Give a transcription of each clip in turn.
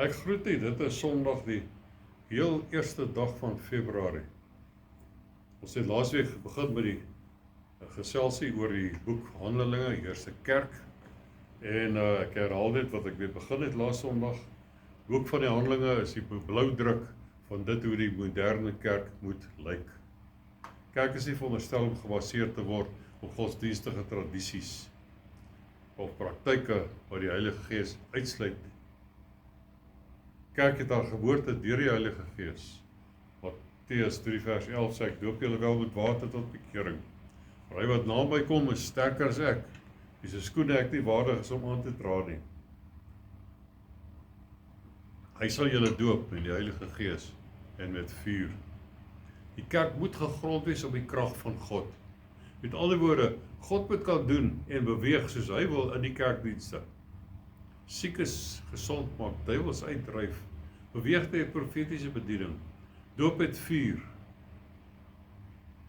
Ek groet u, dit is Sondag die heel eerste dag van Februarie. Ons het laasweek begin met die geselsie oor die boek Handelinge, die eerste kerk. En ek herhaal dit wat ek weer begin het laas Sondag. Boek van die Handelinge is die blauwdruk van dit hoe die moderne kerk moet lyk. Kerk is nie veronderstel om gebaseer te word op godsdienstige tradisies of praktyke wat die Heilige Gees uitsluit. Kerk het haar geboorte deur die Heilige Gees. Matteus 3 vers 11 sê ek doop julle wel met water tot bekering. Maar hy wat na my kom is sterker as ek, wie se skoene ek nie waardig is om aan te dra nie. Hy sal julle doop met die Heilige Gees en met vuur. Die kerk moet gegrond wees op die krag van God. Met ander woorde, God moet kan doen en beweeg soos hy wil in die kerkdienste. Siekes gesond maak, duiwels uitdryf, beweeg deur profetiese bediening, doop met vuur.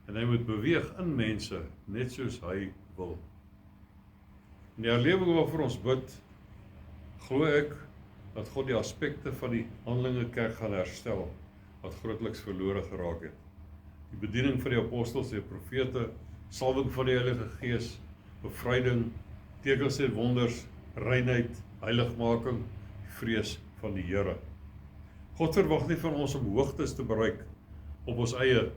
En hy moet beweeg in mense, net soos hy wil. In die herlewing waarvoor ons bid, glo ek dat God die aspekte van die Handelinge kerk gaan herstel, wat grootliks verlore geraak het. Die bediening van die apostels en profete, salwing van die Heilige Gees, bevryding, tekens en wonders, reinheid, heiligmaking, vrees van die Here. God verwag nie van ons om hoogtes te bereik op ons eie,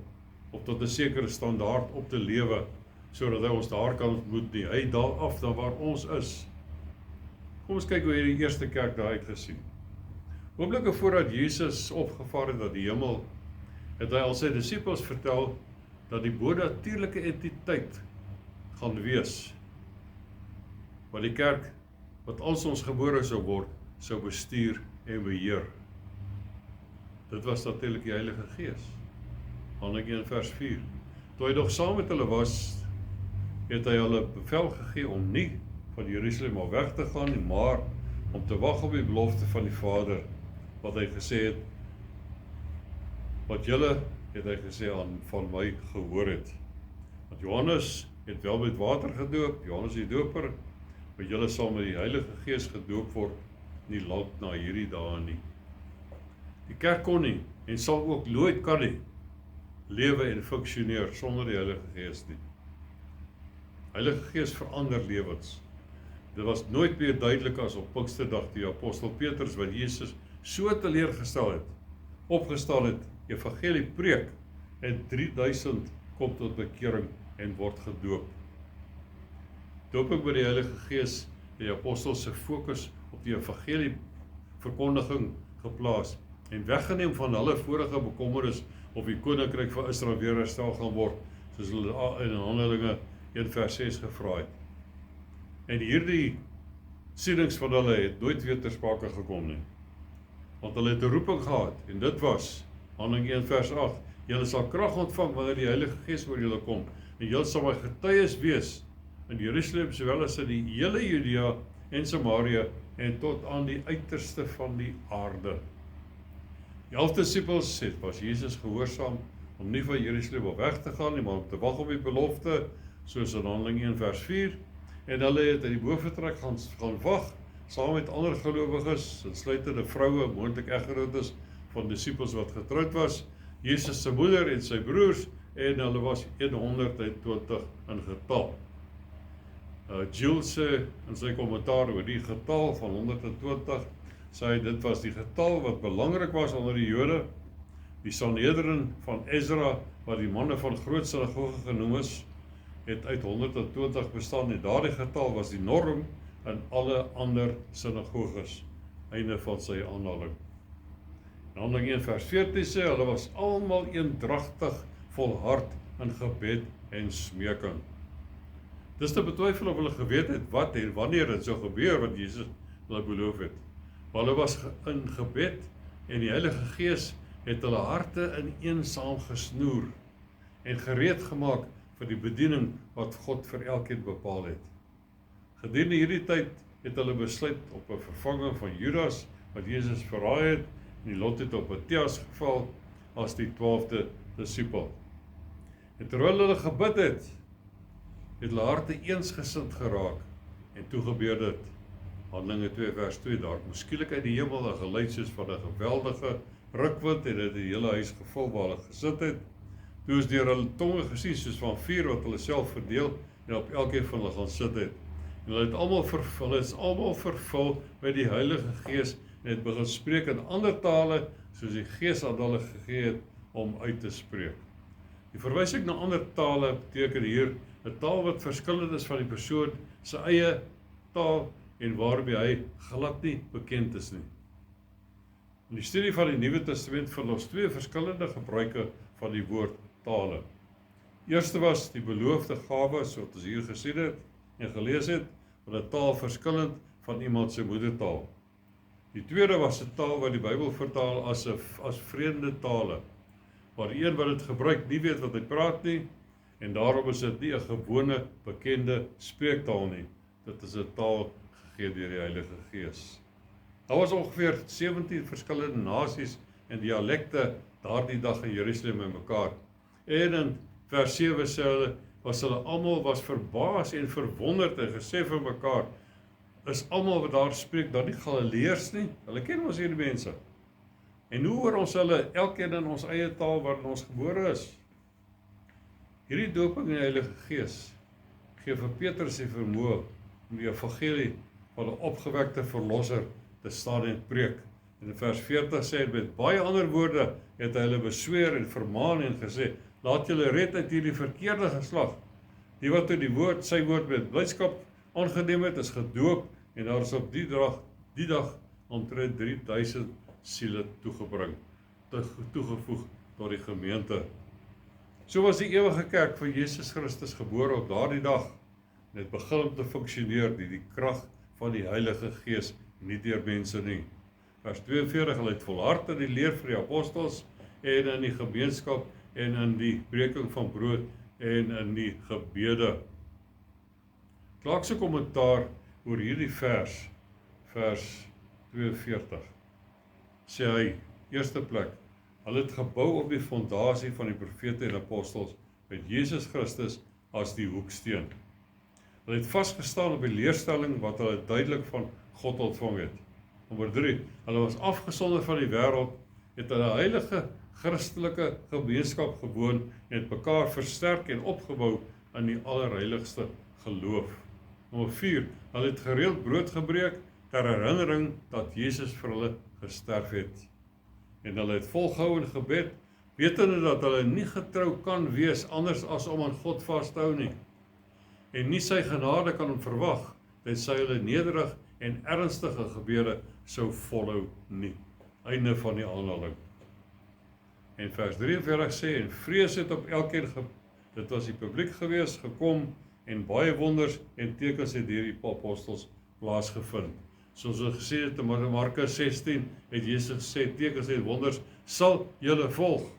of tot 'n sekere standaard op te lewe, sodat hy ons daar kan ontmoet nie. Hy daal af dan waar ons is. Kom ons kyk hoe hy die eerste kerk daar uitgesien. Oomblikke voordat Jesus opgevaar het na die hemel, het hy al sy disippels vertel dat die bonatuurlike entiteit gaan wees, wat die kerk, wat als ons gebore sou word, sou bestuur en beheer. Dit was natuurlik die Heilige Gees. Handelinge 1 vers 4. Toe hy nog saam met hulle was, het hy hulle bevel gegee om nie van Jerusalem al weg te gaan nie, maar om te wag op die belofte van die Vader, wat hy gesê het, wat julle, het hy gesê, van my gehoor het. Want Johannes het wel met water gedoop, Johannes die doper, maar julle sal met die Heilige Gees gedoop word, nie lank na hierdie dae nie. Die kerk kon nie, en sal ook nooit kan nie, lewe en funksioneer sonder die Heilige Gees nie. Heilige Gees verander lewens. Dit was nooit meer duidelik as op Pinksterdag die apostel Petrus, wat Jesus so teleurgestel het, opgestaan het, evangelie preek, en 3000 kom tot bekering en word gedoop. Dooping met die Heilige Gees, die apostels se fokus op die evangelie verkondiging geplaas, en weggeneem van hulle vorige bekommernis of die koninkryk van Israel weer herstel gaan word, soos hulle in Handelinge 1 vers 6 gevra het. En hierdie sienings van hulle het nooit weer ter sprake gekom nie. Want hulle het 'n roeping gehad, en dit was, Handelinge 1 vers 8, julle sal krag ontvang wanneer die Heilige Gees oor julle kom, en julle sal my getuies wees, in Jerusalem sowel as in die hele Judea en Samaria, en tot aan die uiterste van die aarde. Die 11 disippels was Jesus gehoorsaam om nie van Jerusalem op weg te gaan nie, maar om te wag op die belofte, soos in Handelinge 1 vers 4, en hulle het in die boventrek gaan wag, saam met ander gelowiges, insluitende vroue, moontlik eggenotes van disippels wat getroud was, Jesus se moeder en sy broers, en hulle was 120 in getal. Jules sê in sy kommentaar oor die getal van 120, sê dit was die getal wat belangrik was onder die Jode, die Sanhedrin van Ezra, wat die manne van groot sinagoge genoem is, het uit 120 bestaan, en daardie getal was die norm in alle ander sinagoges. Einde van sy aanhaling. In Handelinge 1 vers 14 sê, hulle was almal eendragtig volhard in gebed en smeking. Dis te betwyfel of hulle geweet het wat en wanneer dit sou gebeur wat Jesus hulle beloof het. Maar hulle was in gebed en die Heilige Gees het hulle harte in een saam gesnoer en gereed gemaak vir die bediening wat God vir elkeen bepaal het. Gedurende hierdie tyd het hulle besluit op 'n vervanging van Judas wat Jesus verraai het, en die lot het op Matthias geval as die 12de disipel. En terwyl hulle gebid het hulle harte eensgesind geraak, en toe gebeur dit. Handelinge 2 vers 2, daar kom skielik uit die hemel 'n geluid soos van 'n geweldige rukwind en het die hele huis gevul waar hulle gesit het. Toe is deur hulle tonge gesien soos van vuur wat hulle self verdeel en op elkeen van hulle gaan sit het. En hulle is almal vervul met die Heilige Gees en het begin spreek in ander tale soos die Gees aan hulle gegee het om uit te spreek. Die verwysing na ander tale beteken hier 'n taal wat verskillend is van die persoon se eie taal en waarby hy glad nie bekend is nie. In die studie van die Nuwe Testament vind ons twee verskillende gebruike van die woord tale. Eerste was die beloofde gawe, soos ons hier gesien het en gelees het, van 'n taal verskillend van iemand se moedertaal. Die tweede was 'n taal wat die Bybel vertaal as vreemde tale, waar die een wat dit gebruik nie weet wat hy praat nie, en daarom is dit nie 'n gewone, bekende spreektaal nie. Dit is 'n taal gegee deur die Heilige Gees. Daar was ongeveer 17 verskillende nasies en dialekte daardie dag in Jerusalem in mekaar. En in vers 7 sê hulle, hulle almal was verbaas en verwonderd en gesê vir mekaar, is almal wat daar spreek dan nie Galileërs nie? Hulle ken ons hierdie mense. En hoe hoor ons hulle elkeen in ons eie taal waarin ons gebore is? Hierdie doping in die Heilige Gees gee vir Petrus die vermoë om die evangelie van 'n opgewekte verlosser te staan en preek. En in vers 40 sê hy, met baie ander woorde het hy hulle besweer en vermaan en gesê, laat julle red uit hierdie verkeerde geslag. Die wat toe sy woord met blydskap aangeneem het, is gedoop en daar is op die dag omtrent 3000 siele toegevoeg tot die gemeente. So was die ewige kerk van Jesus Christus gebore op daardie dag en het begin om te funksioneer deur die krag van die Heilige Gees, nie deur mense nie. Vers 42, hulle het volhard in die leer van die apostels en in die gemeenskap en in die breking van brood en in die gebede. Clark se kommentaar oor hierdie vers 42, sê hy, eerste plek, hulle het gebou op die fondasie van die profete en apostels met Jesus Christus as die hoeksteen. Hulle het vasgestaan op die leerstelling wat hulle duidelik van God ontvang het. Nommer 3, hulle was afgesonder van die wêreld, het hulle heilige Christelike gemeenskap gewoon en het mekaar versterk en opgebou in die allerheiligste geloof. Nommer 4, hulle het gereeld brood gebreek ter herinnering dat Jesus vir hulle gesterf het. En hulle het volgehou in gebed, wetende dat hulle nie getrou kan wees anders as om aan God vas te hou nie. En nie sy genade kan verwag, tensy hulle nederig en ernstige gebede sou volhou nie. Einde van die aanhaling. En vers 43 sê, en vrees het op elkeen, dit was die publiek gewees, gekom, en baie wonders en tekens het deur die apostels plaasgevind. Soos ons gesê het in Markus 16, het Jesus gesê, tekens en wonders sal julle volg.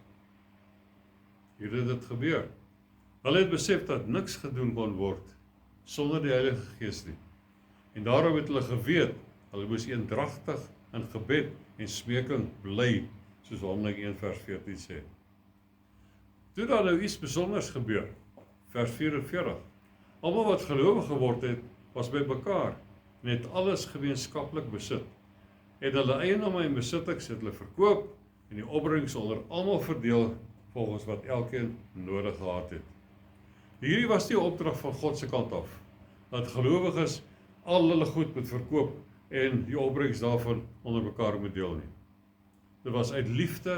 Hier het dit gebeur. Hulle het besef dat niks gedoen kon word sonder die Heilige Gees nie. En daarom het hulle geweet, hulle moes eendragtig in gebed en smeking bly, soos Handelinge 1 vers 14 sê. Toe daar nou iets besonders gebeur, vers 44, almal wat gelowig geword het, was by mekaar, en het alles gemeenskaplik besit. En hulle eiendomme en besittings het hulle verkoop, en die opbrengs onder almal verdeel, volgens wat elkeen nodig gehad het. Hierdie was die opdrag van God se kant af, dat gelowiges al hulle goed moet verkoop, en die opbrengs daarvan onder mekaar moet deel nie. Dit was uit liefde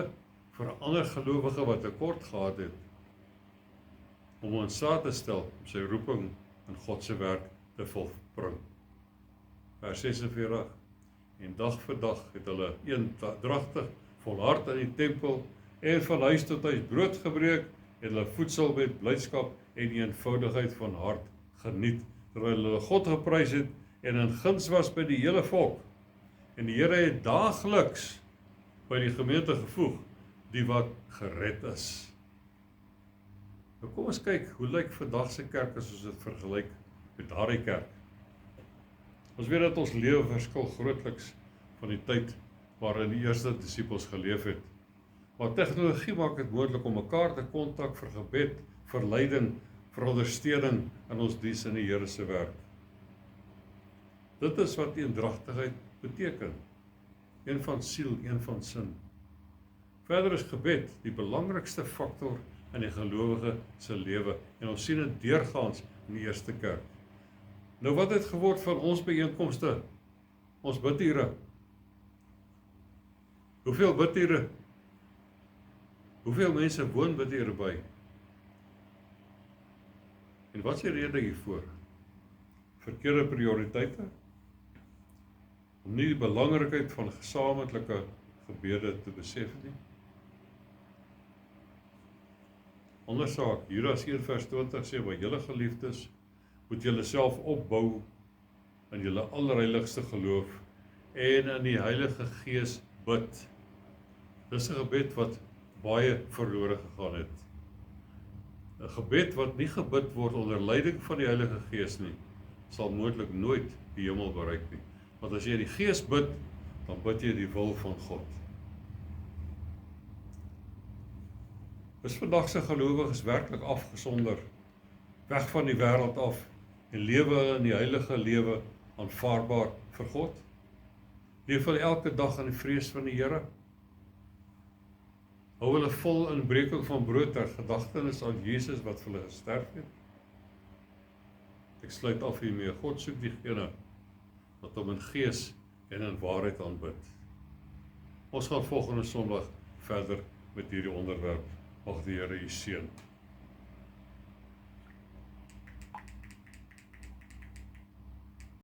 vir ander gelowige wat tekort gehad het, om in staat te stel om sy roeping in God se werk te volbring. Vers 46, en dag vir dag het hulle eendragtig volhard in die tempel en van huis tot huis brood gebreek en hulle voedsel met blydskap en eenvoudigheid van hart geniet, terwyl hulle God geprys het en in guns was by die hele volk. En die Here het daagliks by die gemeente gevoeg, die wat gered is. Nou kom ons kyk, hoe lyk vandag se kerk as ons dit vergelyk met daardie kerk? Ons weet dat ons lewe verskil grootliks van die tyd waarin die eerste disippels geleef het. Maar tegnologie maak dit moontlik om mekaar te kontak vir gebed, vir leiding, vir ondersteuning in ons diens in die Here se werk. Dit is wat eendragtigheid beteken. Een van siel, een van sin. Verder is gebed die belangrikste faktor in die gelowige se lewe en ons sien dit deurgaans in die eerste kerk. Nou wat het geword van ons byeenkomste? Ons bidure. Hoeveel bidure? Hoeveel mense woon bidure by? En wat is die rede hiervoor? Verkeerde prioriteite? Om nie die belangrikheid van gesamentlike gebede te besef nie. Ondersaak, Judas 1 vers 20 sê, "Maar julle geliefdes, moet julle self opbou in julle allerheiligste geloof en in die Heilige Gees bid." Dis 'n gebed wat baie verlore gegaan het. 'n Gebed wat nie gebid word onder leiding van die Heilige Gees nie, sal moontlik nooit die hemel bereik nie. Want as jy die Gees bid, dan bid jy die wil van God. Is vandag se gelowiges werklik afgesonder, weg van die wêreld af en lewe in die heilige lewe aanvaarbaar vir God? Leef hulle elke dag in die vrees van die Here? Hou hulle vol in breking van brood ter gedagtenis aan Jesus wat vir hulle gesterf het? Ek sluit af hiermee. God soek diegene wat hom in gees en in waarheid aanbid. Ons gaan volgende Sondag verder met hierdie onderwerp. Mag die Here u seën.